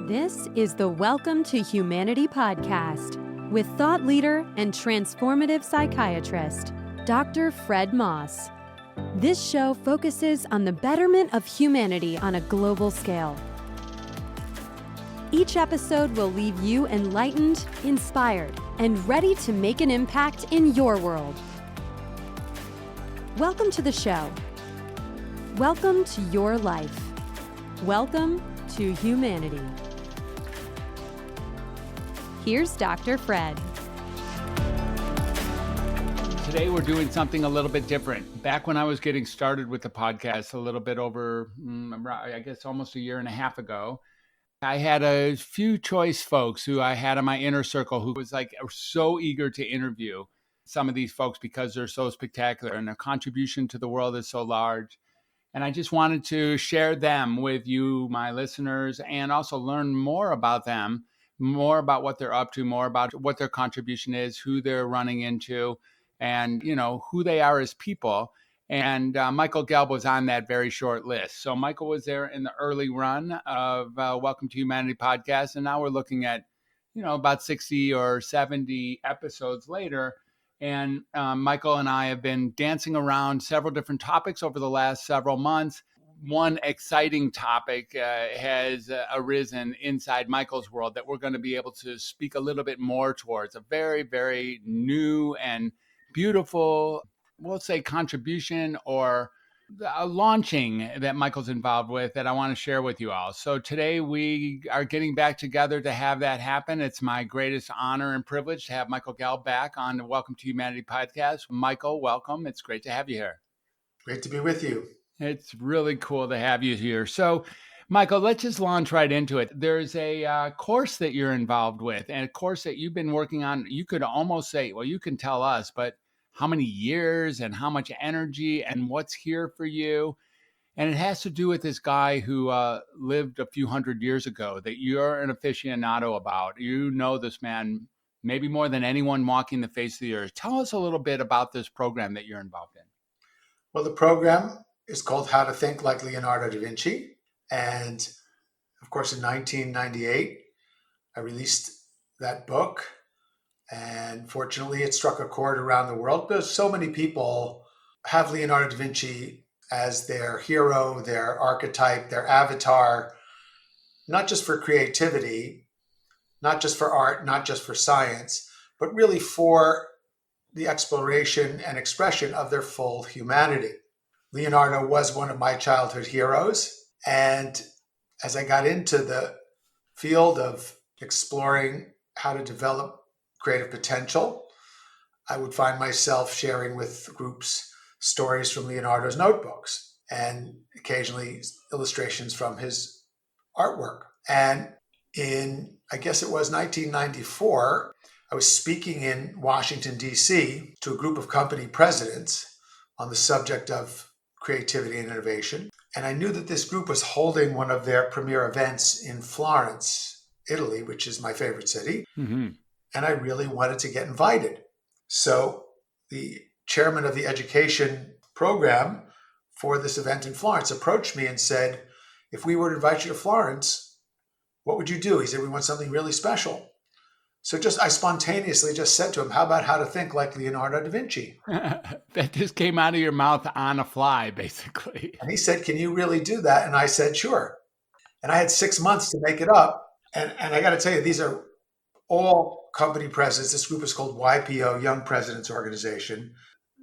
This is the Welcome to Humanity podcast with thought leader and transformative psychiatrist, Dr. Fred Moss. This show focuses on the betterment of humanity on a global scale. Each episode will leave you enlightened, inspired, and ready to make an impact in your world. Welcome to the show. Welcome to your life. Welcome to humanity. Here's Dr. Fred. Today we're doing something a little bit different. Back when I was getting started with the podcast a little bit over, I guess almost a year and a half ago, I had a few choice folks who I had in my inner circle who was like so eager to interview some of these folks because they're so spectacular and their contribution to the world is so large. And I just wanted to share them with you, my listeners, and also learn more about them, more about what they're up to, more about what their contribution is, who they're running into, and, who they are as people. And Michael Gelb was on that very short list. So Michael was there in the early run of Welcome to Humanity podcast. And now we're looking at, about 60 or 70 episodes later. And Michael and I have been dancing around several different topics over the last several months. One exciting topic has arisen inside Michael's world that we're going to be able to speak a little bit more towards. A very, very new and beautiful, we'll say, contribution or a launching that Michael's involved with that I want to share with you all. So today we are getting back together to have that happen. It's my greatest honor and privilege to have Michael Gelb back on the Welcome to Humanity podcast. Michael, welcome. It's great to have you here. Great to be with you. It's really cool to have you here. So, Michael, let's just launch right into it. There's a course that you're involved with and a course that you've been working on. You could almost say, well, you can tell us, but how many years and how much energy and what's here for you. And it has to do with this guy who lived a few hundred years ago that you're an aficionado about. You know this man maybe more than anyone walking the face of the earth. Tell us a little bit about this program that you're involved in. Well, the program is called How to Think Like Leonardo da Vinci. And of course, in 1998, I released that book. And fortunately, it struck a chord around the world because so many people have Leonardo da Vinci as their hero, their archetype, their avatar, not just for creativity, not just for art, not just for science, but really for the exploration and expression of their full humanity. Leonardo was one of my childhood heroes. And as I got into the field of exploring how to develop creative potential, I would find myself sharing with groups stories from Leonardo's notebooks and occasionally illustrations from his artwork. And in, I guess it was 1994, I was speaking in Washington, D.C. to a group of company presidents on the subject of creativity and innovation. And I knew that this group was holding one of their premier events in Florence, Italy, which is my favorite city. Mm-hmm. And I really wanted to get invited. So the chairman of the education program for this event in Florence approached me and said, if we were to invite you to Florence, what would you do? He said, we want something really special. So I spontaneously just said to him, how about How to Think Like Leonardo da Vinci? That just came out of your mouth on a fly, basically. And he said, can you really do that? And I said, sure. And I had 6 months to make it up. And I got to tell you, these are all company presidents. This group is called YPO, Young Presidents Organization.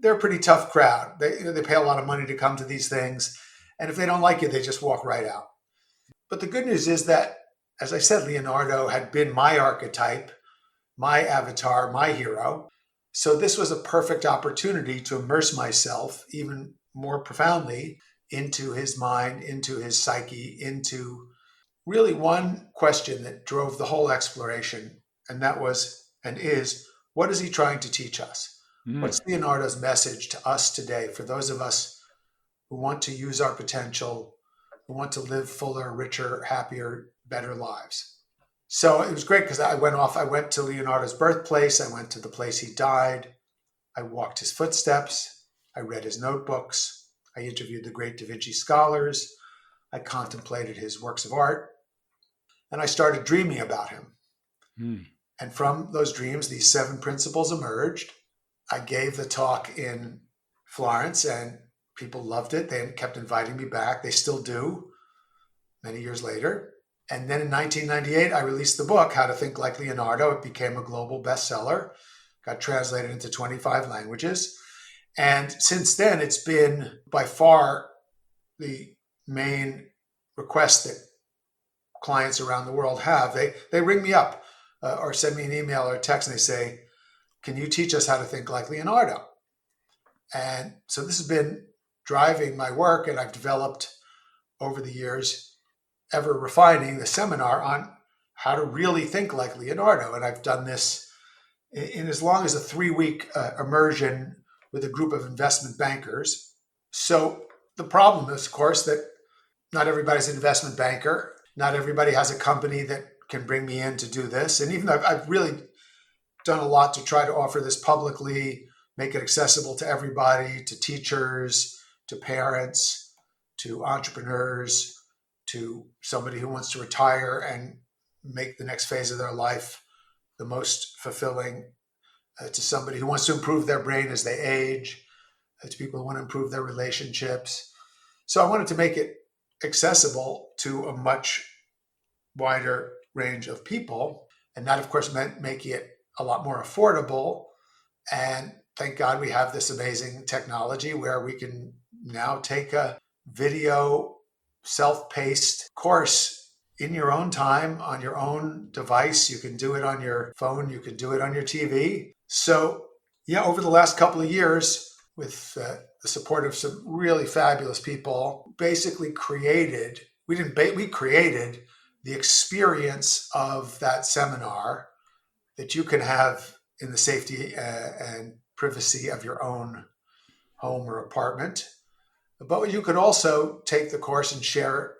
They're a pretty tough crowd. They pay a lot of money to come to these things. And if they don't like you, they just walk right out. But the good news is that, as I said, Leonardo had been my archetype, my avatar, my hero. So this was a perfect opportunity to immerse myself even more profoundly into his mind, into his psyche, into really one question that drove the whole exploration. And that was, and is, what is he trying to teach us? What's Leonardo's message to us today for those of us who want to use our potential, who want to live fuller, richer, happier, better lives? So it was great because I went to Leonardo's birthplace. I went to the place he died. I walked his footsteps. I read his notebooks. I interviewed the great Da Vinci scholars. I contemplated his works of art. and I started dreaming about him. Hmm. And from those dreams, these 7 principles emerged. I gave the talk in Florence, and people loved it. They kept inviting me back. They still do many years later. And then in 1998, I released the book, How to Think Like Leonardo. It became a global bestseller, got translated into 25 languages. And since then, it's been by far the main request that clients around the world have. They ring me up or send me an email or a text, and they say, can you teach us how to think like Leonardo? And so this has been driving my work, and I've developed over the years, ever refining the seminar on how to really think like Leonardo. And I've done this in as long as a 3-week immersion with a group of investment bankers. So the problem is, of course, that not everybody's an investment banker. Not everybody has a company that can bring me in to do this. And even though I've really done a lot to try to offer this publicly, make it accessible to everybody, to teachers, to parents, to entrepreneurs, to somebody who wants to retire and make the next phase of their life the most fulfilling, to somebody who wants to improve their brain as they age, to people who want to improve their relationships. So I wanted to make it accessible to a much wider range of people. And that, of course, meant making it a lot more affordable. And thank God we have this amazing technology where we can now take a video self-paced course in your own time on your own device. You can do it on your phone. You can do it on your TV. So yeah, over the last couple of years, with the support of some really fabulous people, basically created the experience of that seminar that you can have in the safety and privacy of your own home or apartment. But you could also take the course and share it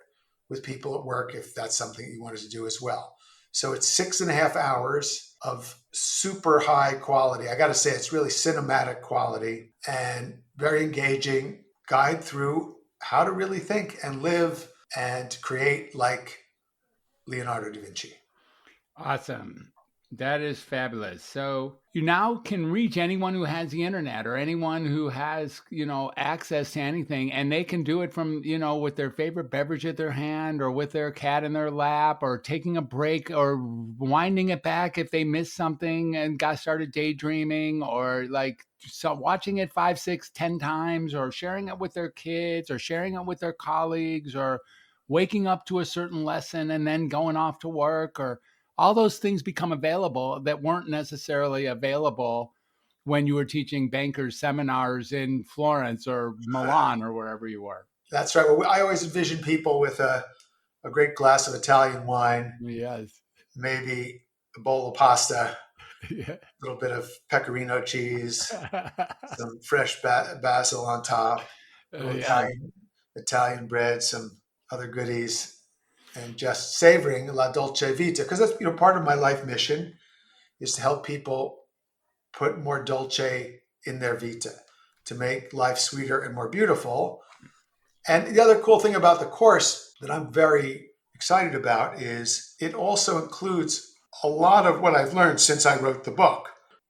with people at work if that's something you wanted to do as well. So it's 6.5 hours of super high quality. I got to say, it's really cinematic quality and very engaging guide through how to really think and live and create like Leonardo da Vinci. Awesome. That is fabulous. So you now can reach anyone who has the internet or anyone who has, access to anything, and they can do it from, with their favorite beverage at their hand or with their cat in their lap or taking a break or winding it back if they missed something and got started daydreaming or watching it 5, 6, 10 times or sharing it with their kids or sharing it with their colleagues or waking up to a certain lesson and then going off to work, or all those things become available that weren't necessarily available when you were teaching bankers seminars in Florence or Milan or wherever you were. That's right. Well, I always envision people with a great glass of Italian wine. Yes. Maybe a bowl of pasta, Yeah. a little bit of pecorino cheese, some fresh basil on top, Italian bread, some other goodies, and just savoring la dolce vita, because that's part of my life mission is to help people put more dolce in their vita, to make life sweeter and more beautiful. And the other cool thing about the course that I'm very excited about is it also includes a lot of what I've learned since I wrote the book.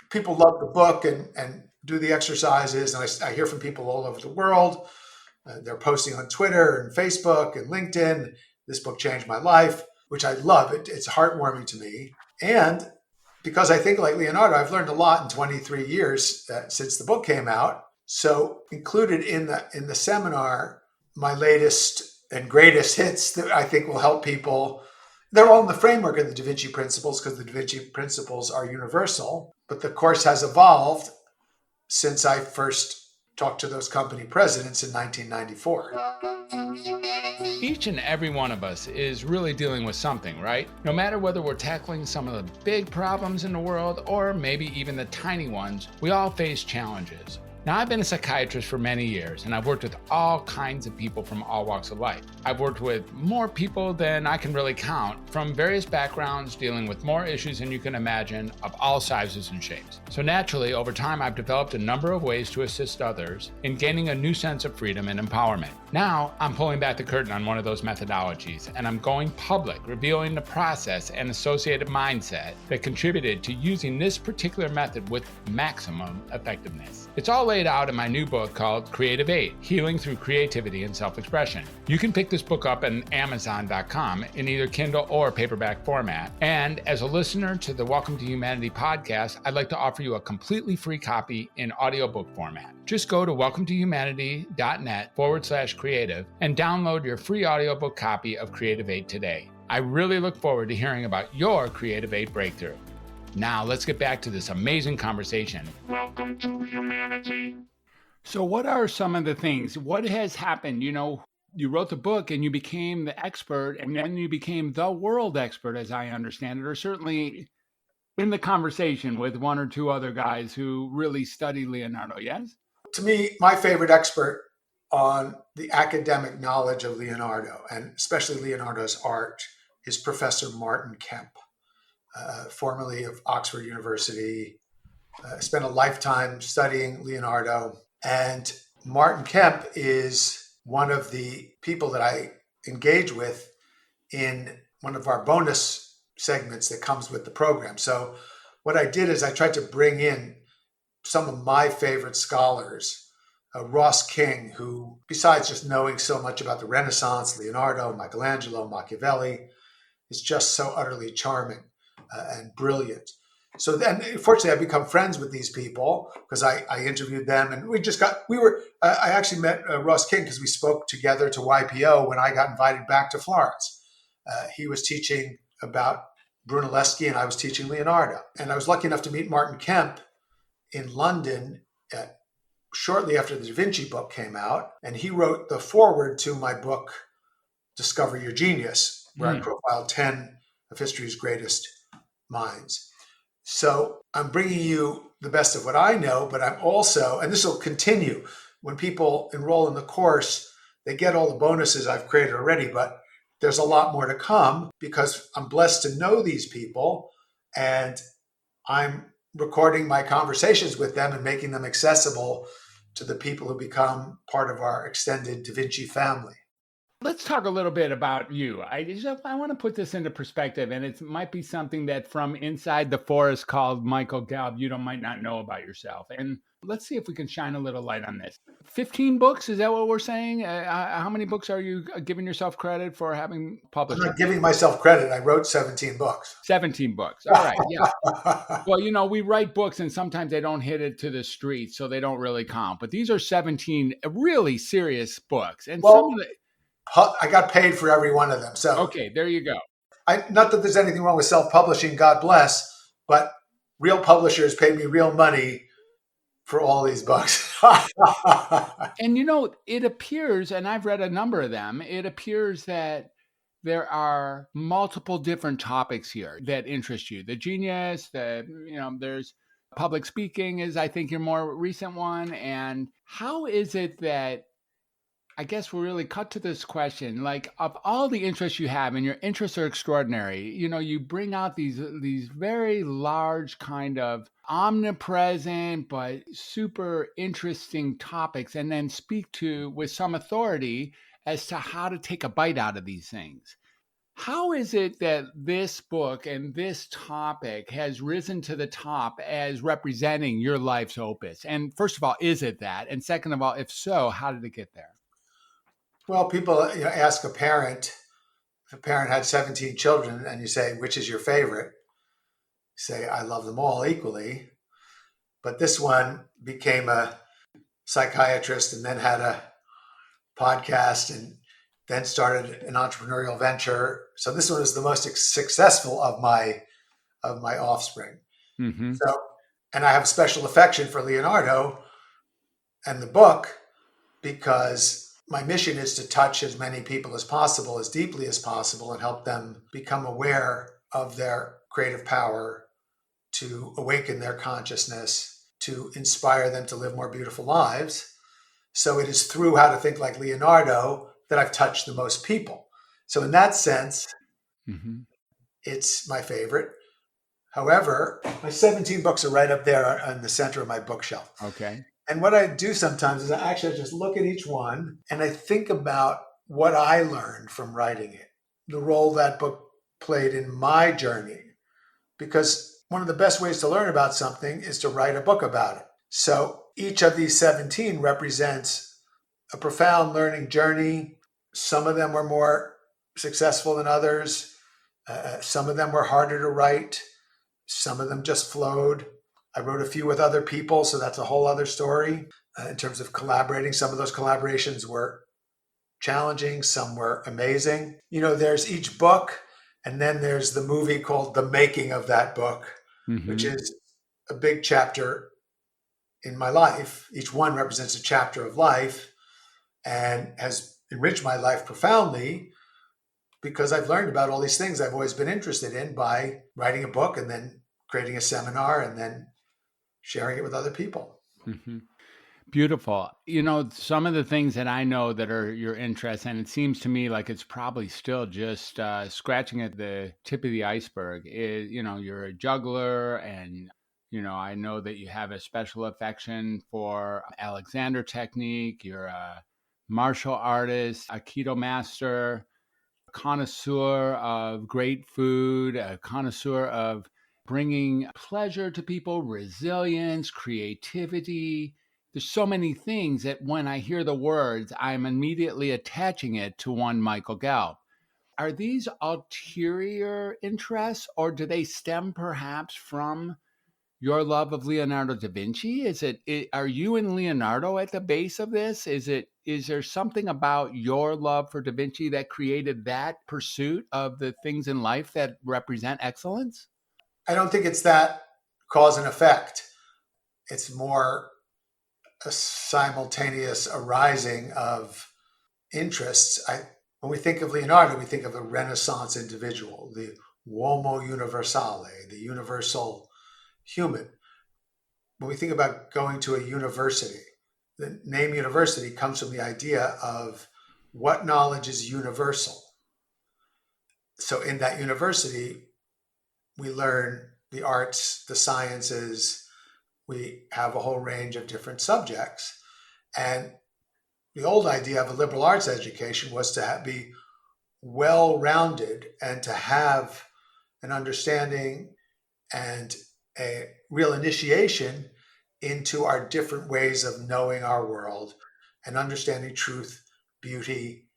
People love the book and do the exercises, and I hear from people all over the world. They're posting on Twitter and Facebook and LinkedIn. This book changed my life, which I love. It's heartwarming to me. And because I think like Leonardo, I've learned a lot in 23 years since the book came out. So included in the seminar, my latest and greatest hits that I think will help people. They're all in the framework of the Da Vinci Principles because the Da Vinci Principles are universal. But the course has evolved since I first talked to those company presidents in 1994. Each and every one of us is really dealing with something, right? No matter whether we're tackling some of the big problems in the world or maybe even the tiny ones, we all face challenges. Now, I've been a psychiatrist for many years, and I've worked with all kinds of people from all walks of life. I've worked with more people than I can really count, from various backgrounds, dealing with more issues than you can imagine, of all sizes and shapes. So naturally, over time, I've developed a number of ways to assist others in gaining a new sense of freedom and empowerment. Now, I'm pulling back the curtain on one of those methodologies, and I'm going public, revealing the process and associated mindset that contributed to using this particular method with maximum effectiveness. It's all laid out in my new book called Creative 8, Healing Through Creativity and Self-Expression. You can pick this book up on Amazon.com in either Kindle or paperback format. And as a listener to the Welcome to Humanity podcast, I'd like to offer you a completely free copy in audiobook format. Just go to welcometohumanity.net/creative and download your free audiobook copy of Creative 8 today. I really look forward to hearing about your Creative 8 breakthrough. Now, let's get back to this amazing conversation. Welcome to humanity. So what are some of the things? What has happened? You know, you wrote the book and you became the expert, and then you became the world expert, as I understand it, or certainly in the conversation with one or two other guys who really study Leonardo, yes? To me, my favorite expert on the academic knowledge of Leonardo, and especially Leonardo's art, is Professor Martin Kemp. Formerly of Oxford University, spent a lifetime studying Leonardo. And Martin Kemp is one of the people that I engage with in one of our bonus segments that comes with the program. So what I did is I tried to bring in some of my favorite scholars, Ross King, who, besides just knowing so much about the Renaissance, Leonardo, Michelangelo, Machiavelli, is just so utterly charming and brilliant. So then, fortunately, I've become friends with these people because I interviewed them, and I actually met Ross King because we spoke together to YPO when I got invited back to Florence. He was teaching about Brunelleschi, and I was teaching Leonardo. And I was lucky enough to meet Martin Kemp in London shortly after the Da Vinci book came out, and he wrote the foreword to my book, Discover Your Genius, where I profiled 10 of history's greatest minds. So I'm bringing you the best of what I know, but I'm also, and this will continue, when people enroll in the course, they get all the bonuses I've created already, but there's a lot more to come because I'm blessed to know these people, and I'm recording my conversations with them and making them accessible to the people who become part of our extended Da Vinci family. Let's talk a little bit about you. I want to put this into perspective, and it might be something that from inside the forest called Michael Gelb, you might not know about yourself. And let's see if we can shine a little light on this. 15 books, is that what we're saying? How many books are you giving yourself credit for having published? I'm not giving myself credit. I wrote 17 books. 17 books. All right, yeah. Well, we write books and sometimes they don't hit it to the street, so they don't really count. But these are 17 really serious books. And some of the... I got paid for every one of them. So okay, there you go. Not that there's anything wrong with self-publishing, God bless, but real publishers paid me real money for all these books. And it appears, and I've read a number of them, it appears that there are multiple different topics here that interest you. The genius, there's public speaking is, I think, your more recent one. And how is it that, I guess we'll really cut to this question, like of all the interests you have, and your interests are extraordinary, you bring out these very large kind of omnipresent, but super interesting topics, and then speak to with some authority as to how to take a bite out of these things. How is it that this book and this topic has risen to the top as representing your life's opus? And first of all, is it that? And second of all, if so, how did it get there? Well, people ask a parent, if a parent had 17 children and you say, which is your favorite? You say, I love them all equally. But this one became a psychiatrist and then had a podcast and then started an entrepreneurial venture. So this one is the most successful of my offspring. Mm-hmm. So, and I have a special affection for Leonardo and the book because my mission is to touch as many people as possible, as deeply as possible, and help them become aware of their creative power, to awaken their consciousness, to inspire them to live more beautiful lives. So it is through How to Think Like Leonardo that I've touched the most people. So in that sense, it's my favorite. However, my 17 books are right up there on the center of my bookshelf. Okay. And what I do sometimes is I just look at each one and I think about what I learned from writing it, the role that book played in my journey. Because one of the best ways to learn about something is to write a book about it. So each of these 17 represents a profound learning journey. Some of them were more successful than others. Some of them were harder to write. Some of them just flowed. I wrote a few with other people, so that's a whole other story. In terms of collaborating, some of those collaborations were challenging, some were amazing. There's each book, and then there's the movie called The Making of that book, which is a big chapter in my life. Each one represents a chapter of life and has enriched my life profoundly because I've learned about all these things I've always been interested in by writing a book and then creating a seminar and then sharing it with other people. Beautiful. Some of the things that I know that are your interests, and it seems to me like it's probably still just scratching at the tip of the iceberg, is, you're a juggler, and, I know that you have a special affection for Alexander technique. You're a martial artist, Aikido master, connoisseur of great food, a connoisseur of bringing pleasure to people, resilience, creativity. There's so many things that when I hear the words, I'm immediately attaching it to one Michael Gelb. Are these ulterior interests, or do they stem perhaps from your love of Leonardo da Vinci? Are you and Leonardo at the base of this? Is there something about your love for Da Vinci that created that pursuit of the things in life that represent excellence? I don't think it's that cause and effect. It's more a simultaneous arising of interests. When we think of Leonardo, we think of a Renaissance individual, the uomo universale, the universal human. When we think about going to a university, the name university comes from the idea of what knowledge is universal. So in that university, we learn the arts, the sciences, we have a whole range of different subjects. And the old idea of a liberal arts education was to be well-rounded and to have an understanding and a real initiation into our different ways of knowing our world and understanding truth, beauty,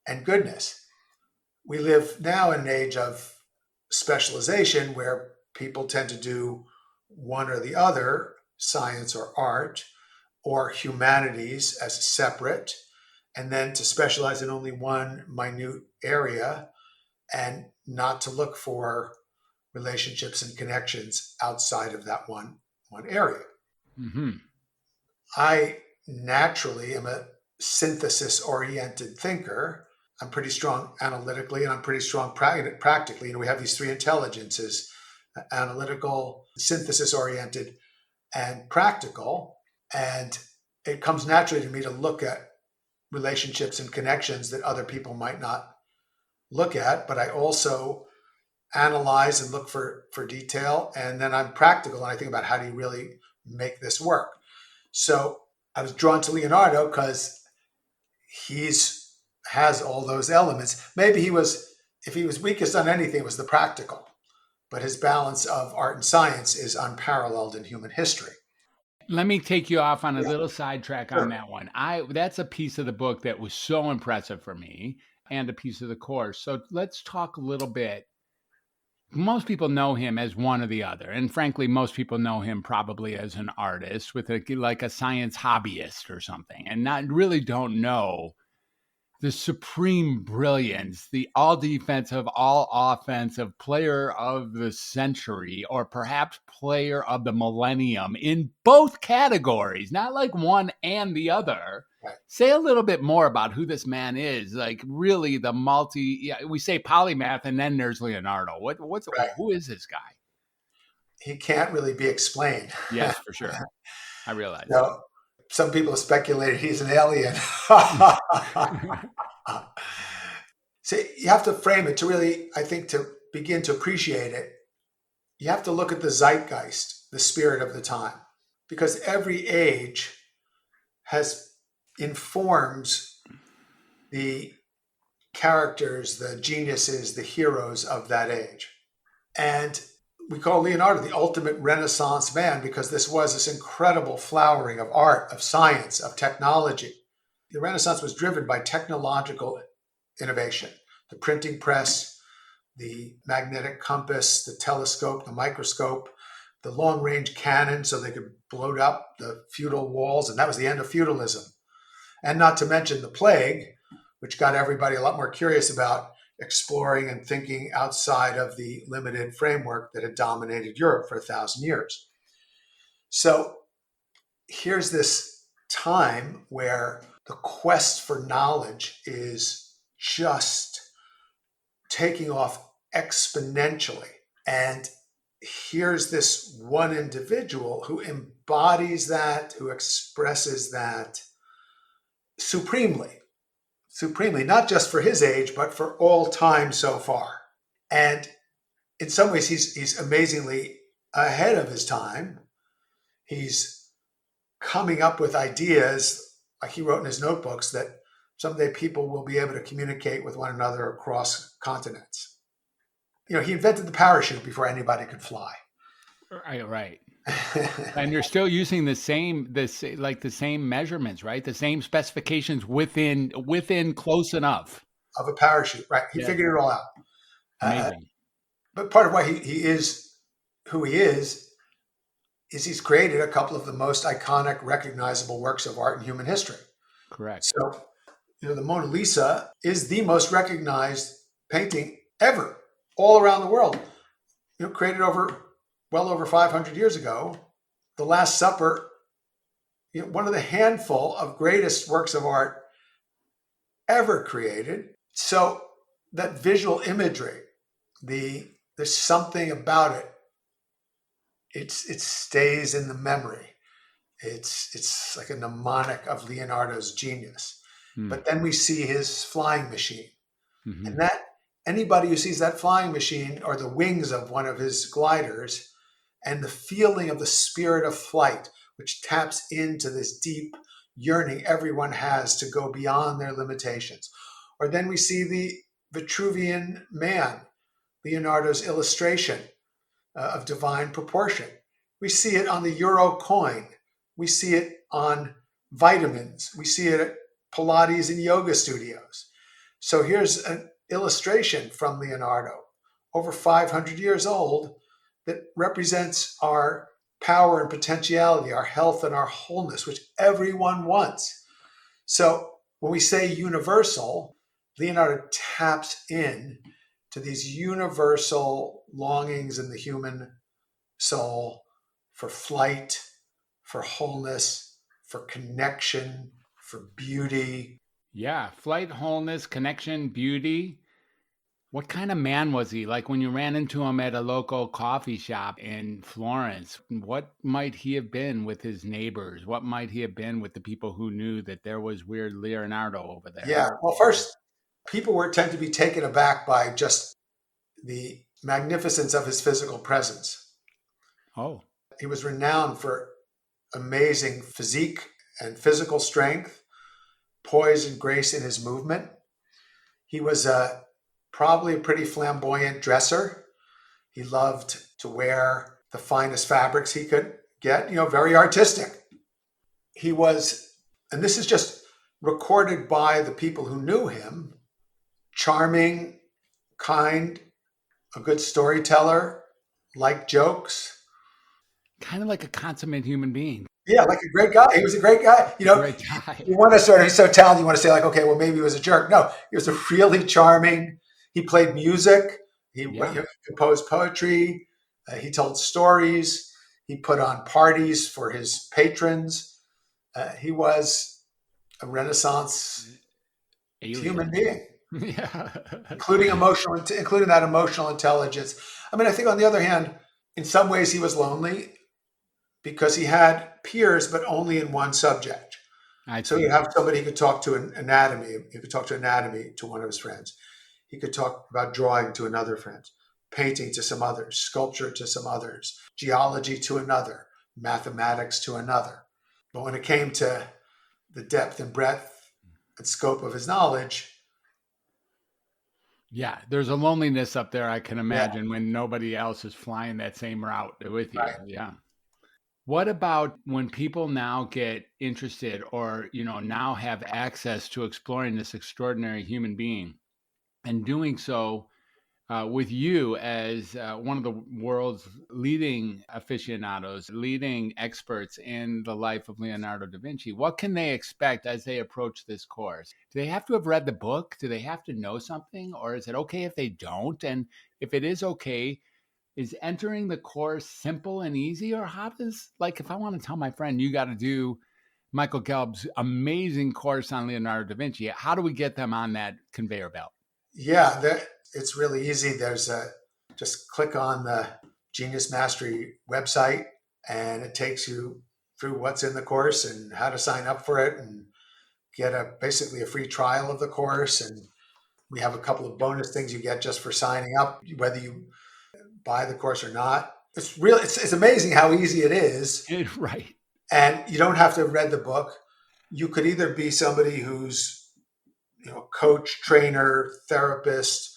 and goodness. We live now in an age of specialization where people tend to do one or the other, science or art, or humanities as separate, and then to specialize in only one minute area and not to look for relationships and connections outside of that one area. I naturally am a synthesis-oriented thinker. I'm pretty strong analytically and I'm pretty strong practically. We have these three intelligences: analytical, synthesis-oriented, and practical. And it comes naturally to me to look at relationships and connections that other people might not look at, but I also analyze and look for detail. And then I'm practical and I think about how do you really make this work. So I was drawn to Leonardo because has all those elements. Maybe if he was weakest on anything, it was the practical, but his balance of art and science is unparalleled in human history. Let me take you off on a little sidetrack on that one. That's a piece of the book that was so impressive for me and a piece of the course. So let's talk a little bit. Most people know him as one or the other. And frankly, most people know him probably as an artist with like a science hobbyist or something, and really don't know the supreme brilliance, the all defensive, all offensive player of the century, or perhaps player of the millennium in both categories, not like one and the other. Right. Say a little bit more about who this man is. Like really the we say polymath and then there's Leonardo. Who is this guy? he can't really be explained. Yes, for sure. I realize. So some people have speculated he's an alien. So you have to frame it to really, I think, to begin to appreciate it. You have to look at the zeitgeist, the spirit of the time, because every age informs the characters, the geniuses, the heroes of that age. And we call Leonardo the ultimate Renaissance man because this was this incredible flowering of art, of science, of technology. The Renaissance was driven by technological innovation, the printing press, the magnetic compass, the telescope, the microscope, the long-range cannon so they could blow up the feudal walls, and that was the end of feudalism. And not to mention the plague, which got everybody a lot more curious about exploring and thinking outside of the limited framework that had dominated Europe for 1,000 years. So here's this time where the quest for knowledge is just taking off exponentially. And here's this one individual who embodies that, who expresses that supremely, not just for his age, but for all time so far. And in some ways, he's amazingly ahead of his time. He's coming up with ideas, like he wrote in his notebooks, that someday people will be able to communicate with one another across continents. You know, he invented the parachute before anybody could fly. Right. And you're still using the same measurements, right? The same specifications within close enough of a parachute, right? He figured it all out. Amazing. But part of why he is who he is he's created a couple of the most iconic, recognizable works of art in human history. Correct. So, you know, the Mona Lisa is the most recognized painting ever, all around the world. You know, created well over 500 years ago. The Last Supper, you know, one of the handful of greatest works of art ever created. So that visual imagery, there's something about it. It stays in the memory. It's like a mnemonic of Leonardo's genius. But then we see his flying machine. Mm-hmm. And that anybody who sees that flying machine or the wings of one of his gliders and the feeling of the spirit of flight, which taps into this deep yearning everyone has to go beyond their limitations. Or then we see the Vitruvian Man, Leonardo's illustration of divine proportion. We see it on the euro coin. We see it on vitamins. We see it at Pilates and yoga studios. So here's an illustration from Leonardo, over 500 years old, that represents our power and potentiality, our health and our wholeness, which everyone wants. So when we say universal, Leonardo taps in to these universal longings in the human soul for flight, for wholeness, for connection, for beauty. Yeah, flight, wholeness, connection, beauty. What kind of man was he? Like when you ran into him at a local coffee shop in Florence, what might he have been with his neighbors? What might he have been with the people who knew that there was weird Leonardo over there? Yeah, well, first, people tend to be taken aback by just the magnificence of his physical presence. Oh. He was renowned for amazing physique and physical strength, poise and grace in his movement. He was probably a pretty flamboyant dresser. He loved to wear the finest fabrics he could get, you know, very artistic. He was, and this is just recorded by the people who knew him, charming, kind, a good storyteller, liked jokes. Kind of like a consummate human being. Yeah, like a great guy. He was a great guy. You know, great guy. You want to sort of, he's so talented, you want to say like, okay, well, maybe he was a jerk. No, he was a really charming. He played music. He composed poetry. He told stories. He put on parties for his patrons. He was a Renaissance human being, yeah, including that emotional intelligence. I mean, I think on the other hand, In some ways, he was lonely because he had peers, but only in one subject. So you have somebody who could talk to anatomy. He could talk to anatomy to one of his friends. He could talk about drawing to another friend, painting to some others, sculpture to some others, geology to another, mathematics to another. But when it came to the depth and breadth and scope of his knowledge, yeah, there's a loneliness up there, I can imagine, when nobody else is flying that same route with you. Right. Yeah. What about when people now get interested or, now have access to exploring this extraordinary human being and doing so with you as one of the world's leading aficionados, leading experts in the life of Leonardo da Vinci? What can they expect as they approach this course? Do they have to have read the book? Do they have to know something? Or is it okay if they don't? And if it is okay, is entering the course simple and easy? Or how does, if I want to tell my friend, you got to do Michael Gelb's amazing course on Leonardo da Vinci, how do we get them on that conveyor belt? Yeah, it's really easy. Just click on the Genius Mastery website and it takes you through what's in the course and how to sign up for it and get basically a free trial of the course. And we have a couple of bonus things you get just for signing up, whether you buy the course or not. It's amazing how easy it is. Right. And you don't have to have read the book. You could either be somebody who's coach, trainer, therapist,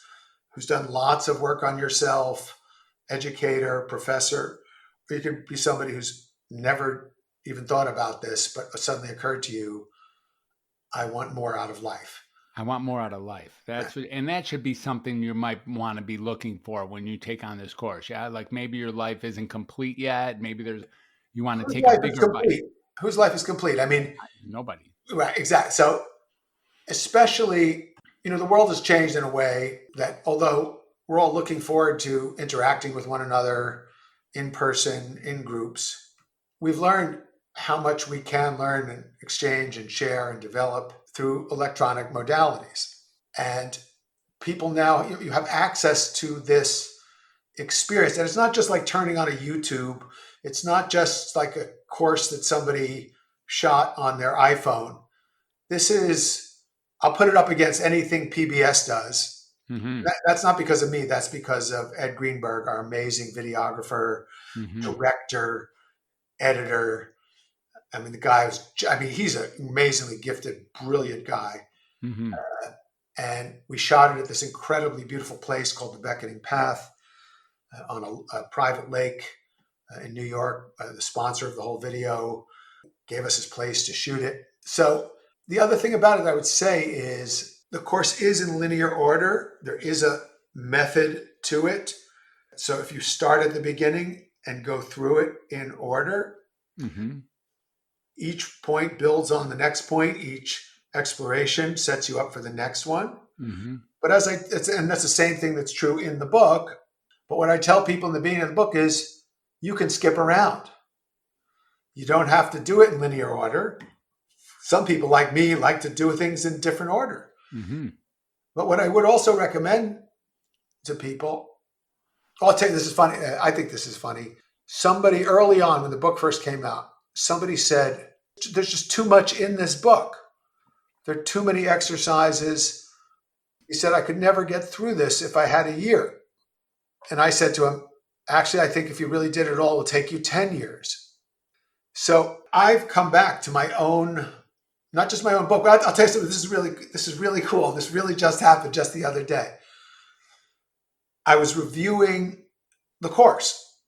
who's done lots of work on yourself, educator, professor, or you could be somebody who's never even thought about this, but suddenly occurred to you, I want more out of life. I want more out of life. And that should be something you might want to be looking for when you take on this course. Yeah. Like maybe your life isn't complete yet. Maybe you want to take a bigger bite. Whose life is complete? I mean, nobody. Right. Exactly. So especially, the world has changed in a way that although we're all looking forward to interacting with one another in person, in groups, we've learned how much we can learn and exchange and share and develop through electronic modalities. And people now, you have access to this experience. And it's not just like turning on a YouTube. It's not just like a course that somebody shot on their iPhone. This is, I'll put it up against anything PBS does. Mm-hmm. That's not because of me. That's because of Ed Greenberg, our amazing videographer, director, editor. I mean, he's an amazingly gifted, brilliant guy. Mm-hmm. And we shot it at this incredibly beautiful place called The Beckoning Path on a private lake in New York. The sponsor of the whole video gave us his place to shoot it. So the other thing about it I would say is the course is in linear order. There is a method to it. So if you start at the beginning and go through it in order, each point builds on the next point. Each exploration sets you up for the next one. But and that's the same thing that's true in the book. But what I tell people in the beginning of the book is you can skip around. You don't have to do it in linear order. Some people like me like to do things in different order. But what I would also recommend to people, I'll tell you, this is funny. I think this is funny. Somebody early on when the book first came out, somebody said, there's just too much in this book. There are too many exercises. He said, I could never get through this if I had a year. And I said to him, actually, I think if you really did it all, it will take you 10 years. So I've come back to my own, not just my own book, but I'll tell you something, this is really cool. This really just happened just the other day. I was reviewing the course,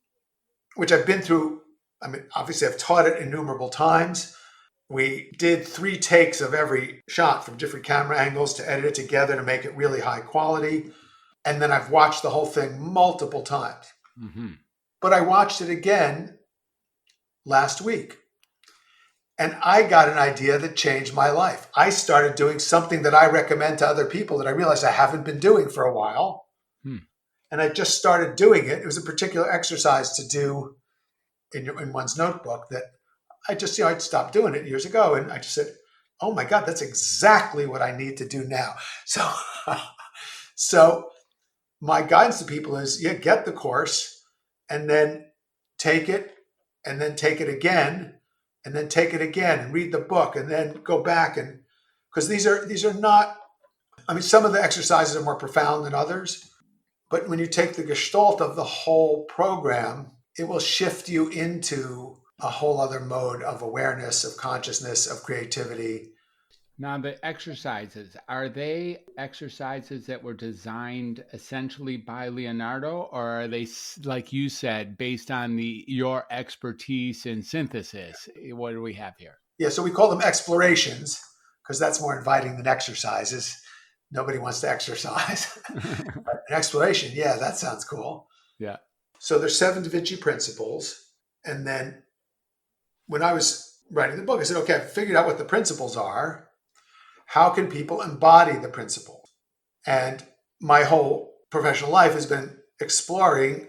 which I've been through. I mean, obviously I've taught it innumerable times. We did 3 takes of every shot from different camera angles to edit it together to make it really high quality. And then I've watched the whole thing multiple times. But I watched it again last week. And I got an idea that changed my life. I started doing something that I recommend to other people that I realized I haven't been doing for a while. And I just started doing it. It was a particular exercise to do in one's notebook that I just, I'd stopped doing it years ago. And I just said, oh my God, that's exactly what I need to do now. So my guidance to people is, get the course, and then take it, and then take it again, and then take it again, and read the book, and then go back. And because these are not, I mean, some of the exercises are more profound than others, but when you take the gestalt of the whole program, it will shift you into a whole other mode of awareness, of consciousness, of creativity. Now, the exercises, are they exercises that were designed essentially by Leonardo, or are they, like you said, based on your expertise in synthesis? What do we have here? Yeah, so we call them explorations because that's more inviting than exercises. Nobody wants to exercise. But an exploration, yeah, that sounds cool. Yeah. So there's 7 Da Vinci principles. And then when I was writing the book, I said, okay, I've figured out what the principles are. How can people embody the principles? And my whole professional life has been exploring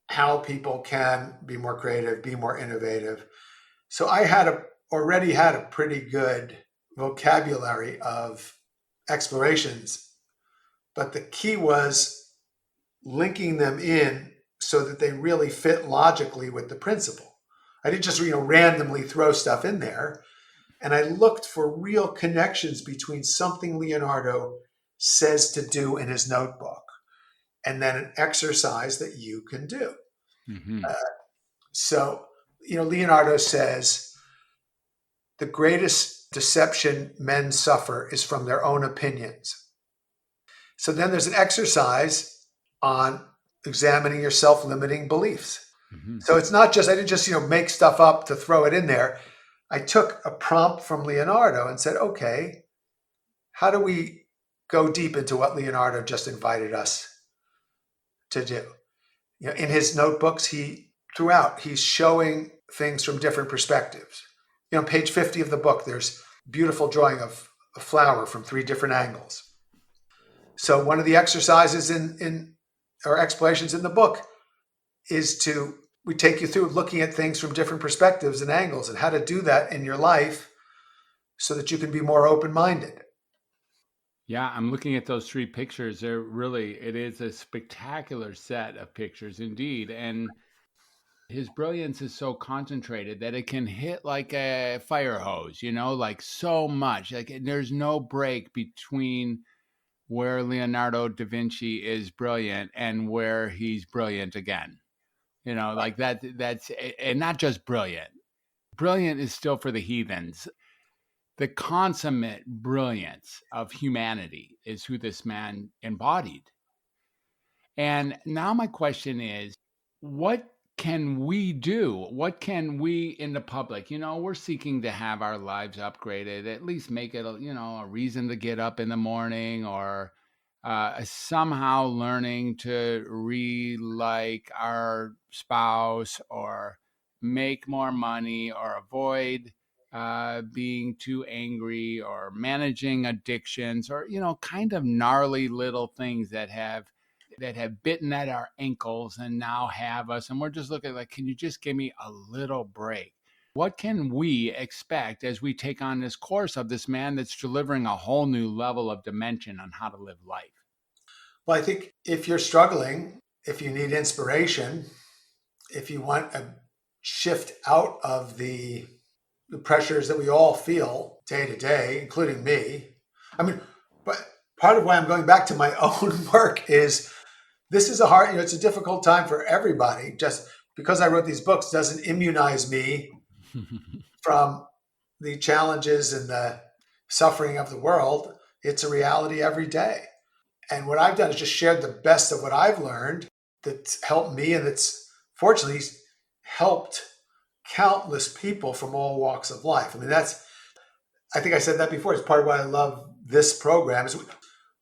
how people can be more creative, be more innovative. So I already had a pretty good vocabulary of explorations, but the key was linking them in so that they really fit logically with the principle. I didn't just randomly throw stuff in there. And I looked for real connections between something Leonardo says to do in his notebook and then an exercise that you can do. Mm-hmm. So, Leonardo says, the greatest deception men suffer is from their own opinions. So then there's an exercise on examining your self-limiting beliefs. Mm-hmm. So it's not just, I didn't just, make stuff up to throw it in there. I took a prompt from Leonardo and said, okay, how do we go deep into what Leonardo just invited us to do? In his notebooks, he's showing things from different perspectives. Page 50 of the book, there's a beautiful drawing of a flower from 3 different angles. So one of the exercises in or explorations in the book is we take you through looking at things from different perspectives and angles and how to do that in your life so that you can be more open-minded. Yeah, I'm looking at those 3 pictures. It is a spectacular set of pictures indeed. And his brilliance is so concentrated that it can hit like a fire hose, like so much. Like there's no break between where Leonardo da Vinci is brilliant and where he's brilliant again. Like that's, and not just brilliant. Brilliant is still for the heathens. The consummate brilliance of humanity is who this man embodied. And now my question is, what can we do? What can we in the public, we're seeking to have our lives upgraded, at least make it, a reason to get up in the morning, or somehow learning to like our spouse, or make more money, or avoid being too angry, or managing addictions, or, kind of gnarly little things that have bitten at our ankles and now have us. And we're just looking like, can you just give me a little break? What can we expect as we take on this course of this man that's delivering a whole new level of dimension on how to live life? Well, I think if you're struggling, if you need inspiration, if you want a shift out of the pressures that we all feel day to day, including me. But part of why I'm going back to my own work is this is it's a difficult time for everybody. Just because I wrote these books doesn't immunize me from the challenges and the suffering of the world. It's a reality every day. And what I've done is just shared the best of what I've learned that's helped me, and that's fortunately helped countless people from all walks of life. I think I said that before. It's part of why I love this program. Is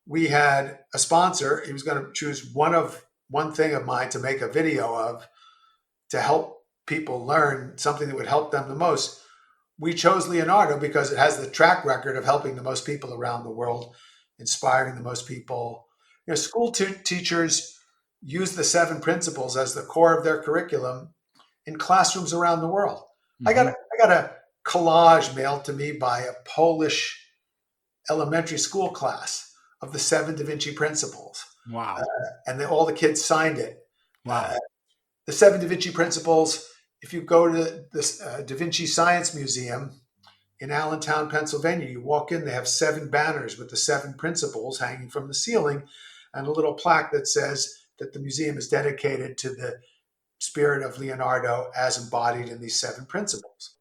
we had a sponsor. He was going to choose one thing of mine to make a video of to help people learn something that would help them the most. We chose Leonardo because it has the track record of helping the most people around the world, inspiring the most people. School teachers use the 7 principles as the core of their curriculum in classrooms around the world. Mm-hmm. I got a collage mailed to me by a Polish elementary school class of the 7 Da Vinci Principles. Wow. And all the kids signed it. Wow. the 7 Da Vinci Principles, if you go to the Da Vinci Science Museum in Allentown, Pennsylvania, you walk in, they have 7 banners with the 7 principles hanging from the ceiling and a little plaque that says that the museum is dedicated to the spirit of Leonardo as embodied in these 7 principles.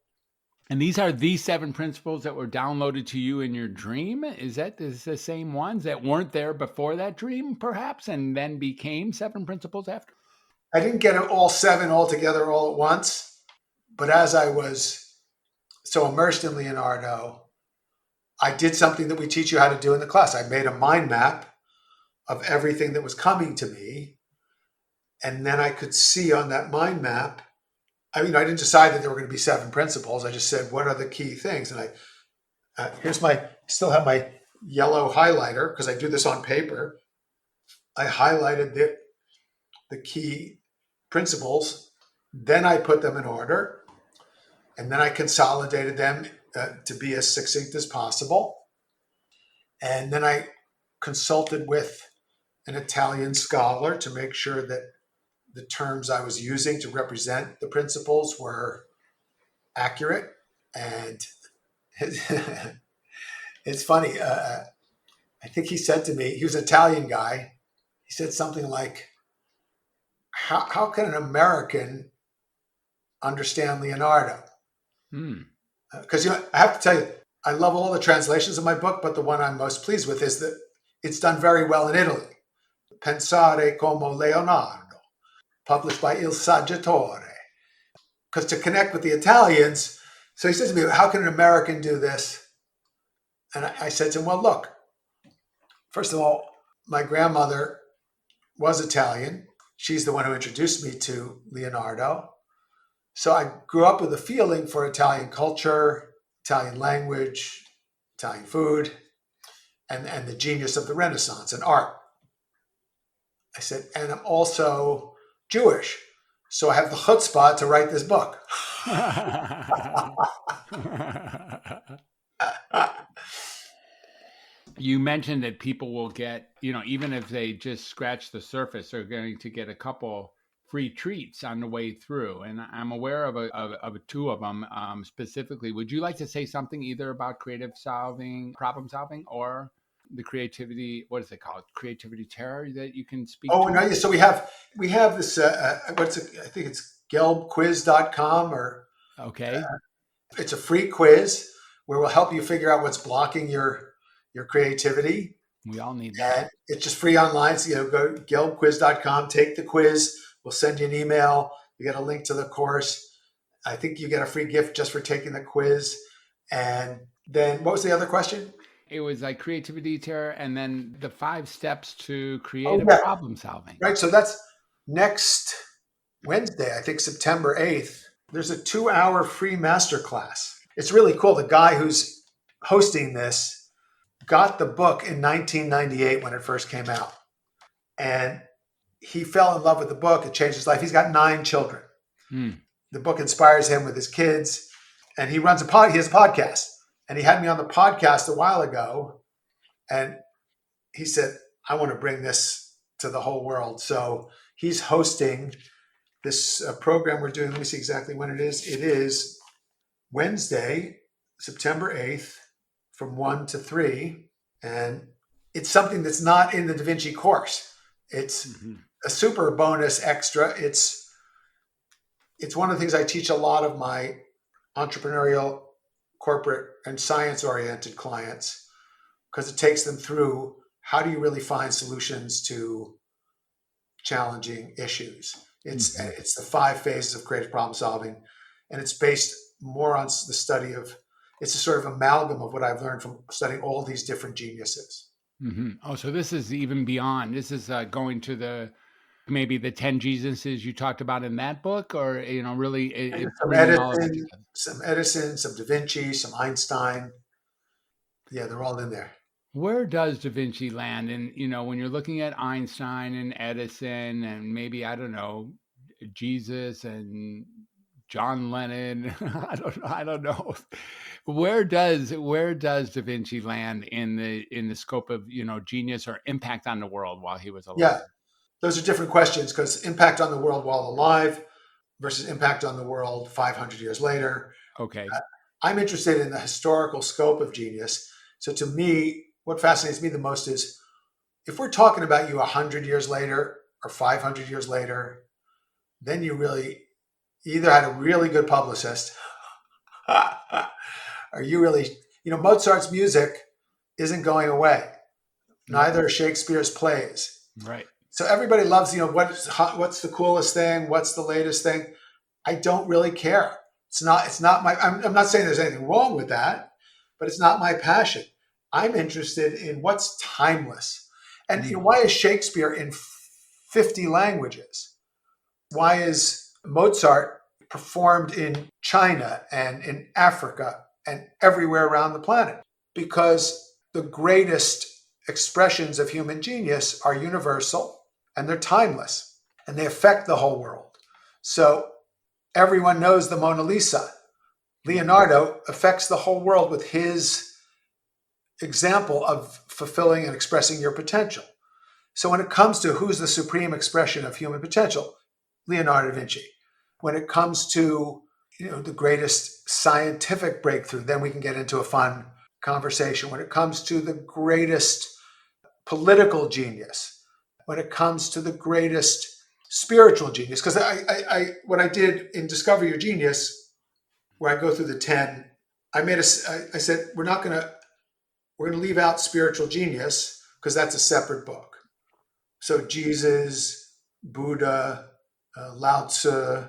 And these are the 7 principles that were downloaded to you in your dream? Is the same ones that weren't there before that dream, perhaps, and then became 7 principles after? I didn't get all 7 all together all at once, but as I was so immersed in Leonardo, I did something that we teach you how to do in the class. I made a mind map of everything that was coming to me, and then I could see on that mind map. I didn't decide that there were going to be 7 principles. I just said, what are the key things? And I still have my yellow highlighter because I do this on paper. I highlighted the key principles. Then I put them in order. And then I consolidated them to be as succinct as possible. And then I consulted with an Italian scholar to make sure that the terms I was using to represent the principles were accurate. And it's funny. I think he said to me, he was an Italian guy. He said something like, how can an American understand Leonardo? Because I have to tell you, I love all the translations of my book, but the one I'm most pleased with is that it's done very well in Italy. Pensare come Leonardo, published by Il Saggiatore. Because to connect with the Italians, so he says to me, how can an American do this? And I said to him, well, look, first of all, my grandmother was Italian. She's the one who introduced me to Leonardo. So I grew up with a feeling for Italian culture, Italian language, Italian food, and the genius of the Renaissance and art. I said, and I'm also Jewish, so I have the chutzpah to write this book. You mentioned that people will get, even if they just scratch the surface, they're going to get a couple free treats on the way through. And I'm aware of 2 of them specifically. Would you like to say something either about creative solving, problem solving, or the creativity, what is it called? Creativity terror that you can speak to? No, so we have this, I think it's gelbquiz.com or. Okay. It's a free quiz where we'll help you figure out what's blocking your creativity. We all need that. And it's just free online. So, go to gelbquiz.com, take the quiz. We'll send you an email. You get a link to the course. I think you get a free gift just for taking the quiz. And then what was the other question? It was like creativity terror and then the 5 steps to creative problem solving. Right. So that's next Wednesday, I think September 8th. There's a 2-hour free masterclass. It's really cool. The guy who's hosting this got the book in 1998 when it first came out. And he fell in love with the book. It changed his life. He's got 9 children. The book inspires him with his kids. And he runs he has a podcast. And he had me on the podcast a while ago. And he said, I want to bring this to the whole world. So he's hosting this program we're doing. Let me see exactly when it is. It is Wednesday, September 8th from 1 to 3. And it's something that's not in the Da Vinci course. It's a super bonus extra. It's one of the things I teach a lot of my entrepreneurial, corporate, and science-oriented clients, because it takes them through how do you really find solutions to challenging issues. It's the 5 phases of creative problem solving, and it's based more on the study of, it's a sort of amalgam of what I've learned from studying all these different geniuses. Oh, so this is even beyond. This is going to maybe the 10 Jesuses you talked about in that book, or really some Edison, some Da Vinci, some Einstein. Yeah, they're all in there. Where does Da Vinci land? And when you're looking at Einstein and Edison, and maybe Jesus and John Lennon, I don't know. Where does Da Vinci land in the scope of genius or impact on the world while he was alive? Yeah. those are different questions because impact on the world while alive versus impact on the world 500 years later. Okay. I'm interested in the historical scope of genius. So to me, what fascinates me the most is if we're talking about you 100 years later or 500 years later, then you really either had a really good publicist or you really, Mozart's music isn't going away. Neither are Shakespeare's plays. Right. So everybody loves, what's the coolest thing? What's the latest thing? I don't really care. It's not my, I'm not saying there's anything wrong with that, but it's not my passion. I'm interested in what's timeless. And why is Shakespeare in 50 languages? Why is Mozart performed in China and in Africa and everywhere around the planet? Because the greatest expressions of human genius are universal and they're timeless and they affect the whole world. So everyone knows the Mona Lisa. Leonardo affects the whole world with his example of fulfilling and expressing your potential. So when it comes to who's the supreme expression of human potential, Leonardo da Vinci. When it comes to the greatest scientific breakthrough, then we can get into a fun conversation. When it comes to the greatest political genius, when it comes to the greatest spiritual genius, because I what I did in Discover Your Genius, where I go through the 10, I said we're going to leave out spiritual genius because that's a separate book. So Jesus, Buddha, Lao Tzu,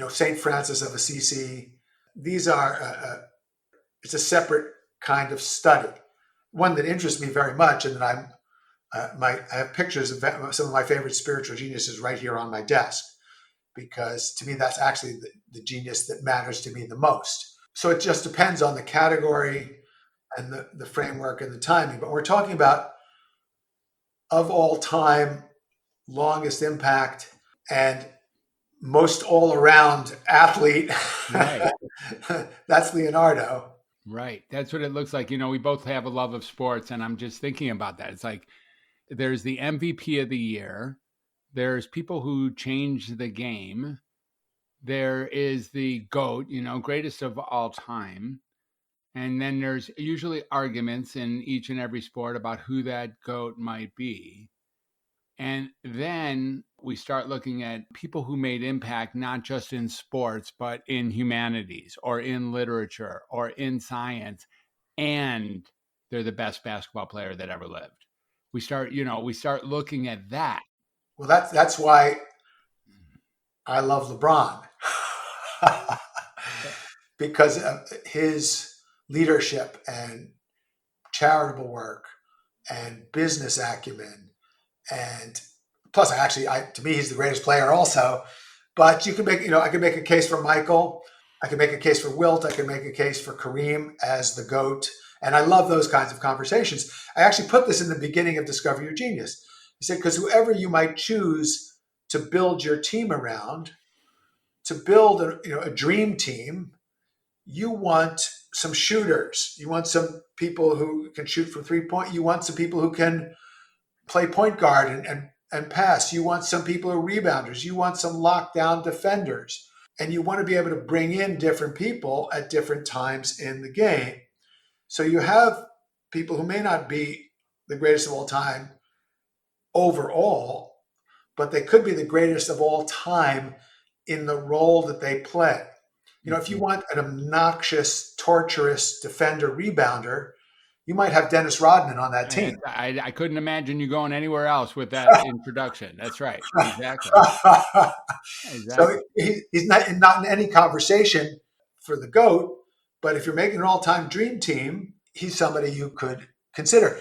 Saint Francis of Assisi. These are it's a separate kind of study, one that interests me very much, and that I have pictures of some of my favorite spiritual geniuses right here on my desk, because to me that's actually the genius that matters to me the most. So it just depends on the category and the framework and the timing. But we're talking about of all time, longest impact, and most all-around athlete. Right. That's Leonardo. Right. That's what it looks like. We both have a love of sports, and I'm just thinking about that. It's like there's the MVP of the year. There's people who change the game. There is the GOAT, greatest of all time. And then there's usually arguments in each and every sport about who that GOAT might be. And then we start looking at people who made impact, not just in sports, but in humanities or in literature or in science. And they're the best basketball player that ever lived. We start looking at that. Well, that's why I love LeBron. Because of his leadership and charitable work and business acumen. And plus, to me, he's the greatest player also. But you can make, I can make a case for Michael. I can make a case for Wilt. I can make a case for Kareem as the GOAT. And I love those kinds of conversations. I actually put this in the beginning of Discover Your Genius. I said, because whoever you might choose to build your team around, to build a dream team, you want some shooters. You want some people who can shoot from 3-point. You want some people who can play point guard and pass. You want some people who are rebounders. You want some lockdown defenders. And you want to be able to bring in different people at different times in the game. So you have people who may not be the greatest of all time overall, but they could be the greatest of all time in the role that they play. If you want an obnoxious, torturous defender rebounder, you might have Dennis Rodman on that team. I couldn't imagine you going anywhere else with that introduction. That's right. Exactly. So he's not in any conversation for the GOAT, but if you're making an all-time dream team, he's somebody you could consider.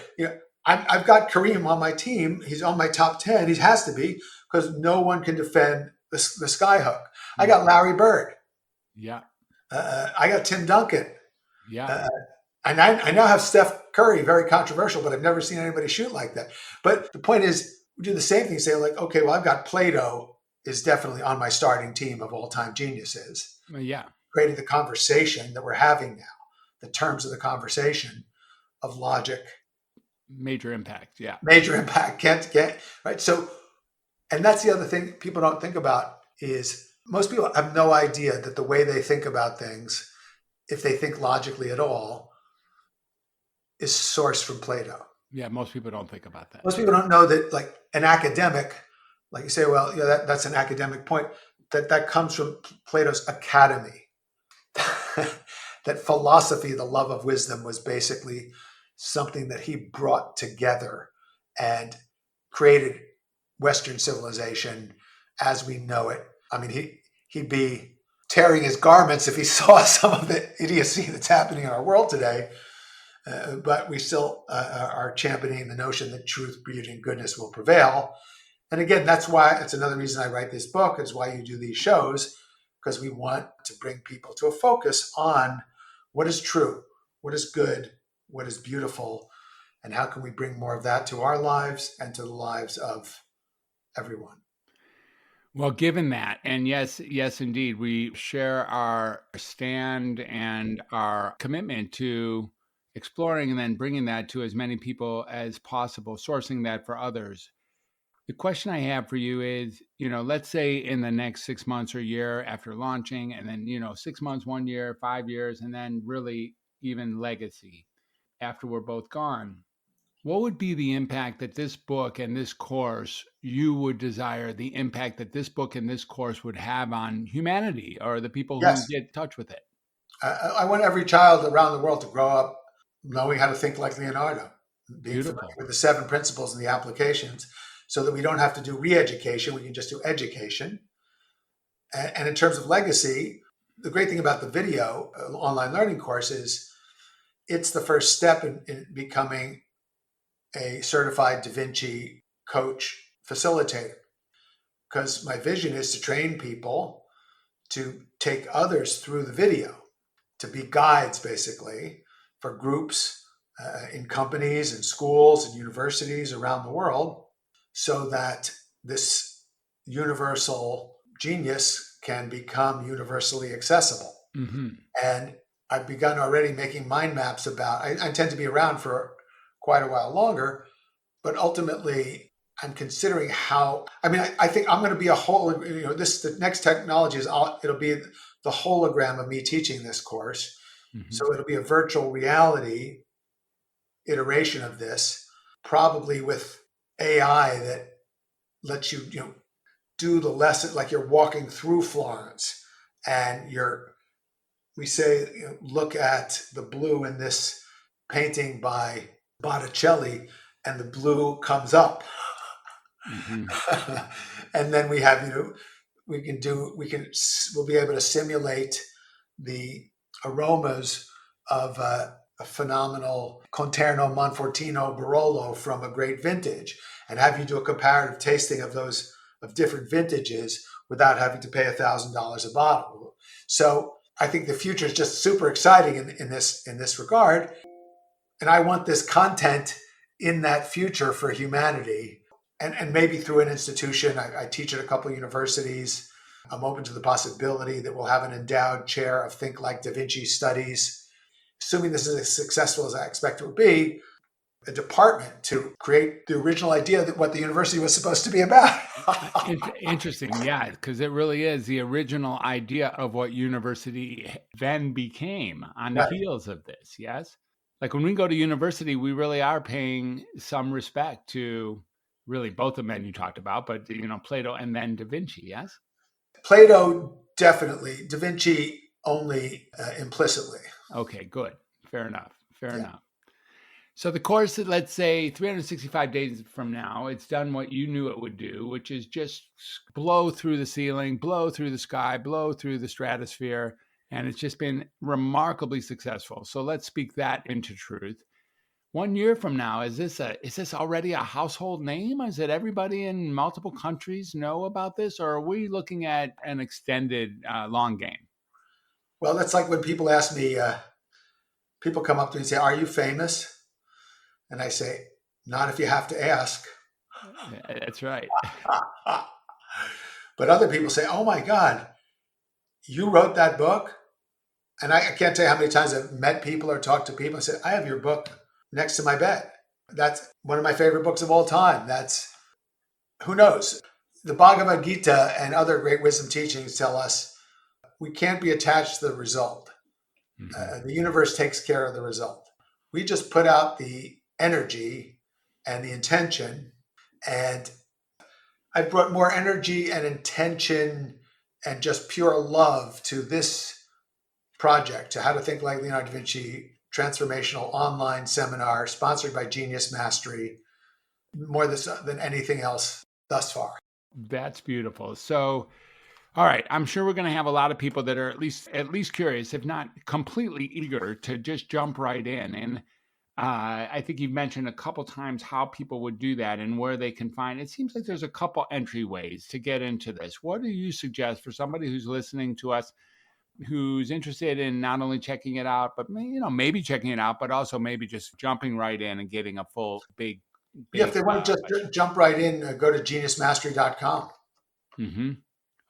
I've got Kareem on my team. He's on my top 10. He has to be, because no one can defend the sky hook. I got Larry Bird. Yeah. I got Tim Duncan. Yeah. And I now have Steph Curry, very controversial, but I've never seen anybody shoot like that. But the point is, we do the same thing. Say like, okay, well, I've got Plato is definitely on my starting team of all-time geniuses. Yeah. Creating the conversation that we're having now, the terms of the conversation of logic. Major impact. Yeah. Major impact. Can't get right. So And that's the other thing people don't think about is most people have no idea that the way they think about things, if they think logically at all, is sourced from Plato. Yeah, most people don't think about that. Most people don't know that, like an academic, like you say, well, yeah, that's an academic point, that comes from Plato's Academy. That philosophy, the love of wisdom, was basically something that he brought together and created Western civilization as we know it. I mean, he'd be tearing his garments if he saw some of the idiocy that's happening in our world today. But we still are championing the notion that truth, beauty, and goodness will prevail. And again, that's another reason I write this book, is why you do these shows, because we want to bring people to a focus on what is true, what is good, what is beautiful, and how can we bring more of that to our lives and to the lives of everyone. Well, given that, and yes, indeed, we share our stand and our commitment to exploring and then bringing that to as many people as possible, sourcing that for others. The question I have for you is, let's say in the next 6 months or year after launching, and then, 6 months, 1 year, 5 years, and then really even legacy after we're both gone. What would be the impact that this book and this course, you would desire the impact that this book and this course would have on humanity or the people who get in touch with it? I want every child around the world to grow up knowing how to think like Leonardo, being familiar with the 7 principles and the applications, so that we don't have to do re-education. We can just do education. And in terms of legacy, the great thing about the video online learning course is it's the first step in becoming a certified Da Vinci coach facilitator. Because my vision is to train people to take others through the video, to be guides basically for groups in companies and schools and universities around the world, so that this universal genius can become universally accessible. Mm-hmm. And I've begun already making mind maps about, I intend to be around for quite a while longer, but ultimately I'm considering I think I'm going to be the next technology it'll be the hologram of me teaching this course. Mm-hmm. So it'll be a virtual reality iteration of this, probably with AI that lets you, do the lesson like you're walking through Florence, and look at the blue in this painting by Botticelli, and the blue comes up. Mm-hmm. And then we have, we'll be able to simulate the aromas of a phenomenal Conterno Monfortino Barolo from a great vintage, and have you do a comparative tasting of different vintages without having to pay $1,000 a bottle. So I think the future is just super exciting in this regard. And I want this content in that future for humanity, and maybe through an institution. I teach at a couple of universities. I'm open to the possibility that we'll have an endowed chair of Think Like Da Vinci studies. Assuming this is as successful as I expect it will be, a department to create the original idea that what the university was supposed to be about. Interesting. Yeah, because it really is the original idea of what university then became on the heels of this. Yes. Like when we go to university, we really are paying some respect to really both the men you talked about, but Plato and then Da Vinci. Yes. Plato, definitely. Da Vinci only implicitly. Okay, good. Fair enough. So the course, let's say 365 days from now, it's done what you knew it would do, which is just blow through the ceiling, blow through the sky, blow through the stratosphere. And it's just been remarkably successful. So let's speak that into truth. 1 year from now, is this already a household name? Is it everybody in multiple countries know about this? Or are we looking at an extended long game? Well, that's like when people ask me, people come up to me and say, "Are you famous?" And I say, "Not if you have to ask." That's right. But other people say, "Oh my God, you wrote that book?" And I can't tell you how many times I've met people or talked to people and said, "I have your book next to my bed. That's one of my favorite books of all time." Who knows? The Bhagavad Gita and other great wisdom teachings tell us we can't be attached to the result. The universe takes care of the result. We just put out the energy and the intention, and I brought more energy and intention and just pure love to this project, to How to Think Like Leonardo da Vinci transformational online seminar sponsored by Genius Mastery, more than anything else thus far. That's beautiful. So, all right, I'm sure we're going to have a lot of people that are at least curious, if not completely eager, to just jump right in. And I think you've mentioned a couple times how people would do that and where they can find. It seems like there's a couple entryways to get into this. What do you suggest for somebody who's listening to us, who's interested in not only checking it out, but maybe checking it out, but also maybe just jumping right in and getting a full big. Yeah, if they want to just jump right in, go to geniusmastery.com. Mm-hmm.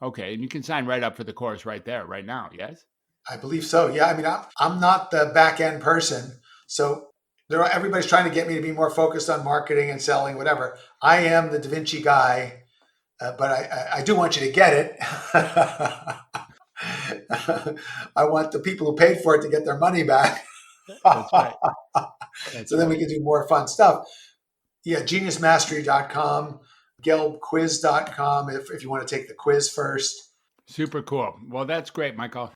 Okay, and you can sign right up for the course right there, right now, yes? I believe so, yeah. I mean, I'm not the back-end person, so everybody's trying to get me to be more focused on marketing and selling, whatever. I am the Da Vinci guy, but I do want you to get it. I want the people who paid for it to get their money back. That's right. So then we can do more fun stuff. Yeah, geniusmastery.com, gelbquiz.com if you want to take the quiz first. Super cool. Well, that's great, Michael.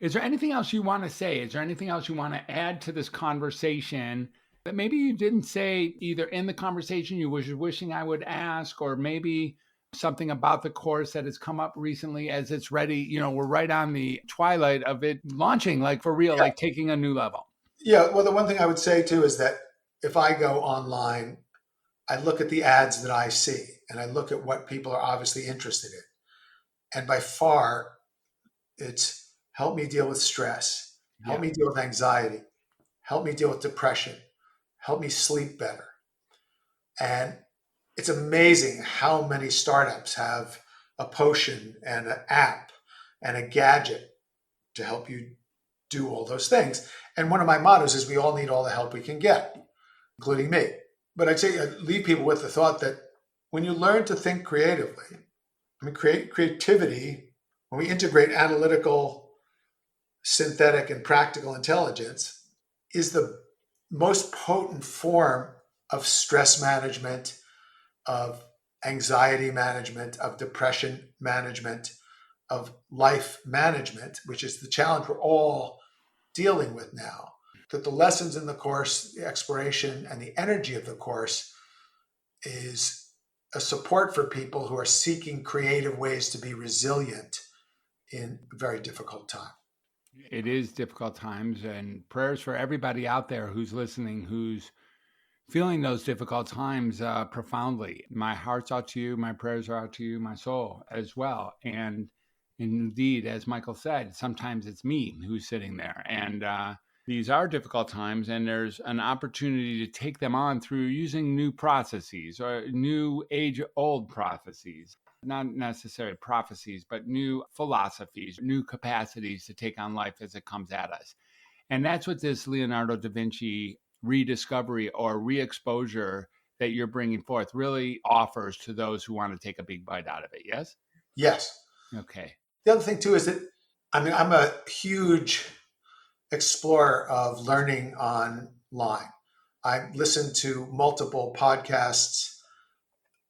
Is there anything else you want to say? Is there anything else you want to add to this conversation that maybe you didn't say either in the conversation you were wishing I would ask, or maybe something about the course that has come up recently as it's ready? We're right on the twilight of it launching, like for real, like taking a new level. Yeah. Well, the one thing I would say too is that if I go online, I look at the ads that I see and I look at what people are obviously interested in. And by far, it's help me deal with stress, help me deal with anxiety, help me deal with depression, help me sleep better. And it's amazing how many startups have a potion and an app and a gadget to help you do all those things. And one of my mottos is we all need all the help we can get, including me. But I'd say I'd leave people with the thought that when you learn to think creatively, creativity, when we integrate analytical, synthetic, and practical intelligence, is the most potent form of stress management, of anxiety management, of depression management, of life management, which is the challenge we're all dealing with now. That the lessons in the course, the exploration, and the energy of the course is a support for people who are seeking creative ways to be resilient in a very difficult time. It is difficult times, and prayers for everybody out there who's listening, who's feeling those difficult times profoundly. My heart's out to you. My prayers are out to you, my soul as well. And indeed, as Michael said, sometimes it's me who's sitting there. And these are difficult times, and there's an opportunity to take them on through using new processes or new age-old processes. Not necessarily prophecies, but new philosophies, new capacities to take on life as it comes at us. And that's what this Leonardo da Vinci rediscovery or re-exposure that you're bringing forth really offers to those who want to take a big bite out of it. Yes? Yes. Okay. The other thing too is that, I'm a huge explorer of learning online. I listen to multiple podcasts.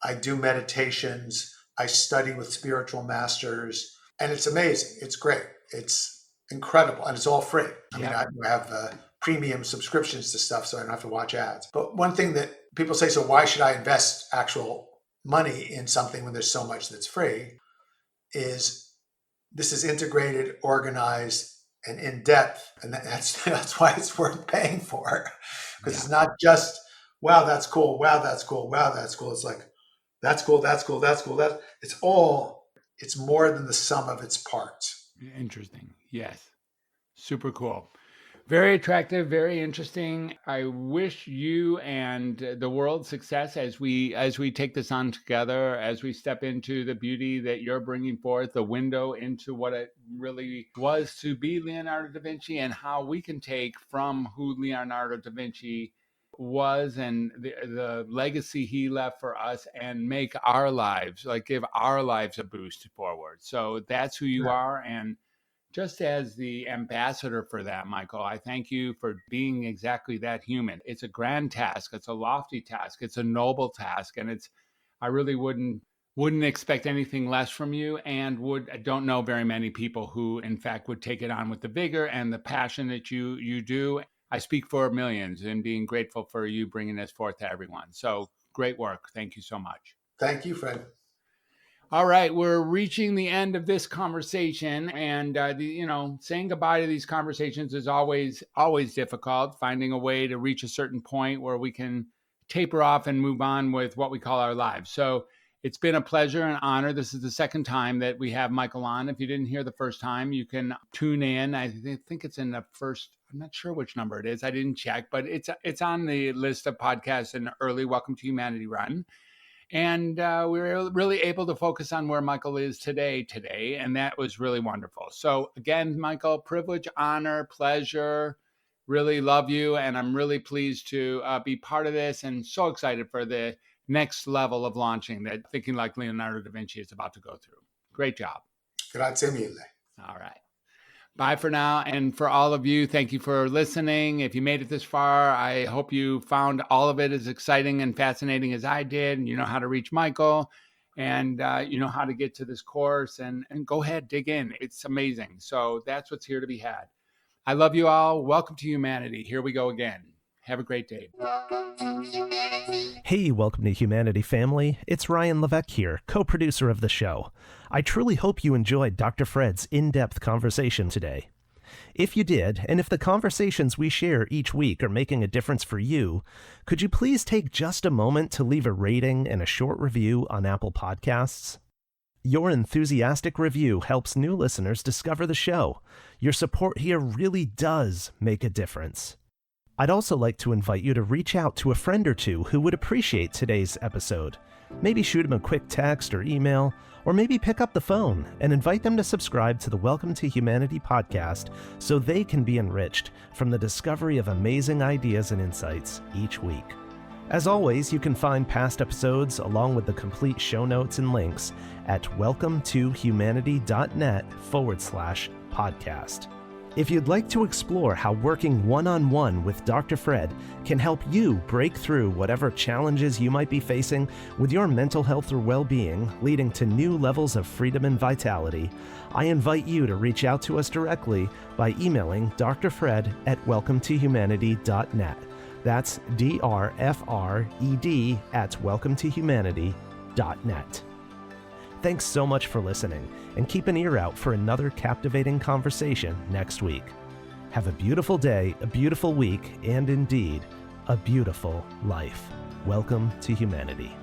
I do meditations. I study with spiritual masters, and it's amazing. It's great. It's incredible, and it's all free. I have premium subscriptions to stuff, so I don't have to watch ads. But one thing that people say, so why should I invest actual money in something when there's so much that's free, is this is integrated, organized, and in depth, and that's why it's worth paying for, because it's not just wow, that's cool, wow, that's cool, wow, that's cool. It's like that's cool, that's cool, that's cool. It's more than the sum of its parts. Interesting. Yes. Super cool. Very attractive, very interesting. I wish you and the world success as we take this on together, as we step into the beauty that you're bringing forth, the window into what it really was to be Leonardo da Vinci, and how we can take from who Leonardo da Vinci was and the legacy he left for us, and make our lives, like give our lives a boost forward. So that's who you are. And just as the ambassador for that, Michael, I thank you for being exactly that human. It's a grand task. It's a lofty task. It's a noble task. And I really wouldn't expect anything less from you, and don't know very many people who, in fact, would take it on with the vigor and the passion that you do. I speak for millions and being grateful for you bringing this forth to everyone. So great work. Thank you so much. Thank you, Fred. All right, we're reaching the end of this conversation, and saying goodbye to these conversations is always difficult. Finding a way to reach a certain point where we can taper off and move on with what we call our lives. So it's been a pleasure and honor. This is the second time that we have Michael on. If you didn't hear the first time, you can tune in. I think it's in the first. I'm not sure which number it is. I didn't check, but it's on the list of podcasts in the early Welcome to Humanity run. And we were really able to focus on where Michael is today, and that was really wonderful. So again, Michael, privilege, honor, pleasure, really love you, and I'm really pleased to be part of this, and so excited for the next level of launching that Thinking Like Leonardo da Vinci is about to go through. Great job. Grazie mille. All right. Bye for now. And for all of you, thank you for listening. If you made it this far, I hope you found all of it as exciting and fascinating as I did. And you know how to reach Michael, and you know how to get to this course, and go ahead, dig in. It's amazing. So that's what's here to be had. I love you all. Welcome to humanity. Here we go again. Have a great day. Hey, welcome to Humanity family. It's Ryan Levesque here, co-producer of the show. I truly hope you enjoyed Dr. Fred's in-depth conversation today. If you did, and if the conversations we share each week are making a difference for you, could you please take just a moment to leave a rating and a short review on Apple Podcasts? Your enthusiastic review helps new listeners discover the show. Your support here really does make a difference. I'd also like to invite you to reach out to a friend or two who would appreciate today's episode. Maybe shoot them a quick text or email, or maybe pick up the phone and invite them to subscribe to the Welcome to Humanity podcast so they can be enriched from the discovery of amazing ideas and insights each week. As always, you can find past episodes along with the complete show notes and links at welcometohumanity.net/podcast. If you'd like to explore how working one-on-one with Dr. Fred can help you break through whatever challenges you might be facing with your mental health or well-being, leading to new levels of freedom and vitality, I invite you to reach out to us directly by emailing Dr. Fred at welcometohumanity.net. That's DRFRED at welcometohumanity.net. Thanks so much for listening, and keep an ear out for another captivating conversation next week. Have a beautiful day, a beautiful week, and indeed, a beautiful life. Welcome to humanity.